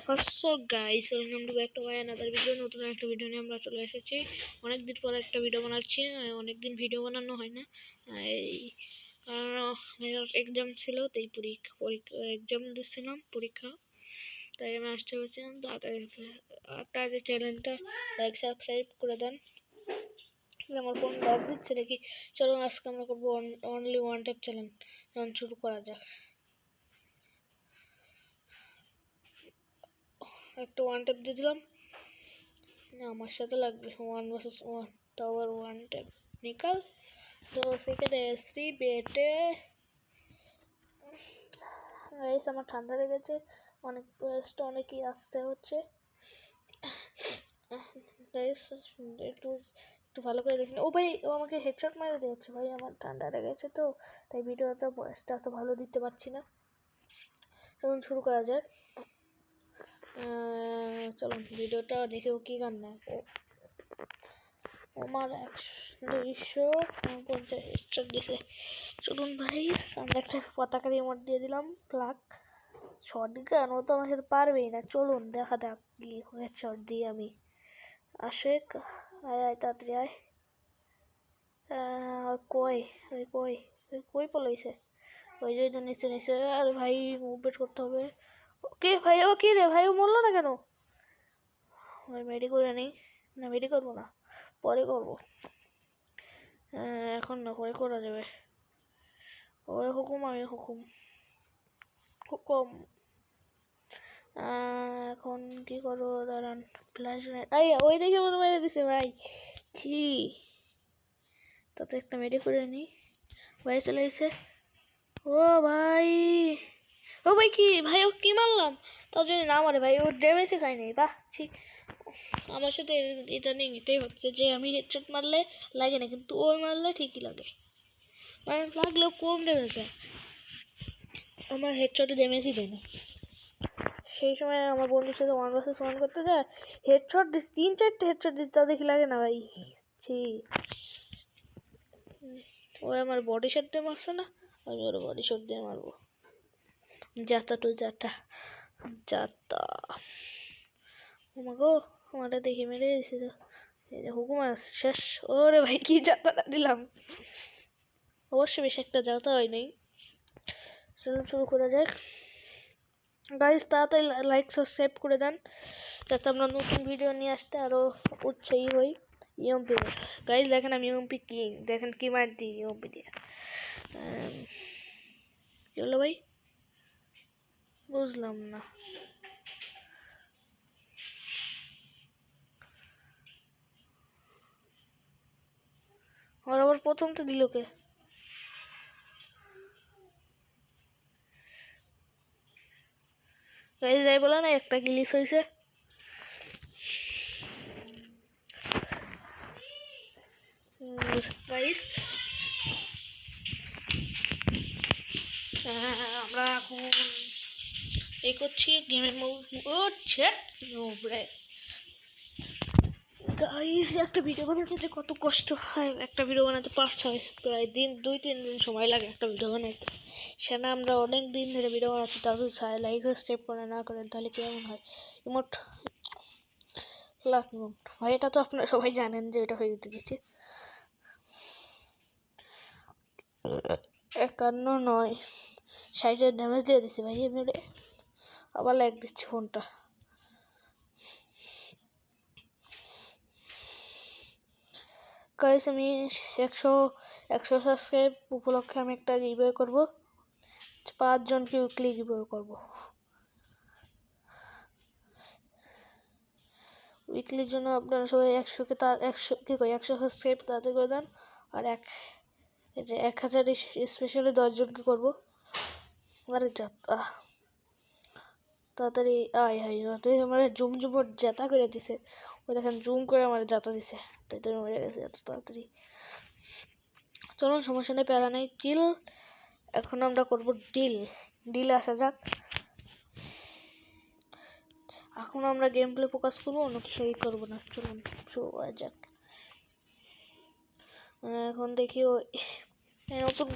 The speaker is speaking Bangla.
So guys, welcome to back to my another video. নতুন একটা ভিডিও নিয়ে আমরা চলে এসেছি। অনেকদিন পর একটা ভিডিও বানাচ্ছি। অনেকদিন ভিডিও বানানো হয় না, এই কারণ এক্সাম ছিল, তাই এক্সাম দিচ্ছিলাম, পরীক্ষা, তাই আমি আসতে পারছিলাম। তাড়াতাড়ি চ্যানেলটা লাইক সাবস্ক্রাইব করে দেন। আমার ফোন ব্যাগ দিচ্ছে দেখি। চলুন আজকে আমরা করবো অনলি ওয়ান ট্যাপ চ্যালেঞ্জ। শুরু করা যাক। একটা ওয়ান ট্যাপ দিয়ে দিলাম। না, আমার সাথে লাগবে 1 vs 1, টাওয়ার ওয়ান ট্যাপ নিকাল। তো সেখানে শ্রী বেটে গাইস, আমার ঠান্ডা লেগেছে অনেক, বয়সটা অনেকই আসতে হচ্ছে গাইস। একটু একটু ভালো করে দেখুন। ও ভাই, ও আমাকে হেডশট মারে দিয়েছে ভাই। আমার ঠান্ডা লেগেছে তো, তাই ভিডিওটা বয়সটা এত ভালো দিতে পারছি না। চলুন শুরু করা যাক। চলুন ভিডিওটা দেখেও কি কান্না। আমার 250 দিছে। চলুন ভাই, আমরা একটা পতাকার ইমোট দিয়ে দিলাম, ফ্ল্যাগ শটগান। ও তো আমার সাথে পারবেই না। চলুন দেখা যাক কি হেডশট দিই আমি। আশেক, আয় আয় তাড়াতাড়ি আয়। কই কই কই পলাইছে? ওই যে নিচে নিচে। আর ভাই মুভমেন্ট করতে হবে। ওকে ভাই, ও কি রে ভাই, ও মরলো না কেন? ভাই মেডি করে নেই। না, মেডি করবো না, পরে করবো। এখন না, পরে করা যাবে। ওই হুকুম, আমি হুকুম হুকুম। এখন কি করবো, দাঁড়ান। ফ্ল্যাশ ওই দেখে মনে মেরে দিছে ভাই। ছি, তাতে একটা মেডি করে নি। ভাই চলে এসে। ও ভাই, ও ভাই কি ভাই, ও কি মারলাম তার জন্য না মারে ভাই, ও ড্যামেজই খায়নি। বাহ ছি, আমার সাথে ইদানিং এটাই হচ্ছে যে আমি হেডশট মারলে লাগে না, কিন্তু ওর মারলে ঠিকই লাগে। মানে লাগলেও কম ড্যামেজ দেয়, আমার হেডশটে ড্যামেজই দেয় না। সেই সময় আমার বন্ধুর সাথে 1 vs 1 করতে যায়, হেডশট দিস, 3-4টে হেডশট দিস, তা দেখি লাগে না ভাই। ছি, ওই আমার বডি শট দিয়ে মারছে না, আমি ওর বডি শট দিয়ে মারবো। যাতা টু যাতা যাতা। ওমাগো, আমারটা দেখে মেরে দিয়েছি তো। এই যে হুকুমা শেষ। ওরে ভাই, কি যাতাটা দিলাম। অবশ্যই বেশ একটা যাতা হয় নাই। চলুন শুরু করা যাক গাইস। তাড়াতাড়ি লাইক সাবস্ক্রাইব করে দেন, যাতে আমরা নতুন ভিডিও নিয়ে আসতে আরো উৎসাহী হই। ইএমপি গাইস, দেখেন আমি ইএমপি কিং, দেখেন কি মার দিই ইএমপি দিয়ে। কি হলো ভাই, বুঝলাম না। আর আবার প্রথম তো দিল কে? গাইস যাই বলা না, একটা গ্লিচ হয়েছে। গাইস আমরা এখন এই করছি গেমের মুভ হচ্ছে। গাইস, একটা ভিডিও বানাতে যে কত কষ্ট হয়, একটা ভিডিও বানাতে 5-6 প্রায় 2-3 দিন সময় লাগে একটা ভিডিও বানাইতে। সেটা আমরা অনেক দিন ধরে ভিডিও বানাচ্ছি, তাহলে লাইক সাবস্ক্রাইব করে না করেন তাহলে কেমন হয়। ইমোট লাখ ইমোট ভাই, এটা তো আপনারা সবাই জানেন যে এটা হয়ে যেতে দিচ্ছে 51 60 ড্যামেজ দিয়ে দিচ্ছে ভাই। এমনি আবার লাইক দিচ্ছে ফোনটা। গাইস, আমি 100 সাবস্ক্রাইব উপলক্ষে আমি একটা গিভওয়ে করব, 5 জনকে উইকলি গিভওয়ে করব। উইকলির জন্য আপনারা সবাই 100 সাবস্ক্রাইব তাড়াতাড়ি করে দেন। আর 1000 স্পেশালি 10 জনকে করবো। আরে যাতা তাড়াতাড়ি আয় হাই, আমার জুম জাতা করে দিছে। ওই দেখেন জুম করে আমার জাতা দিছে, তাই তো মরে গেছে এত তাড়াতাড়ি। চলুন, সমস্যা নেই, প্যারা নেই, চিল। এখন আমরা করবো ডিল আসা যাক। এখন আমরা গেম প্লে ফোকাস করবো, অন্য কিছুই করবো না। চলুন শুরু করা যাক। এখন দেখি নতুন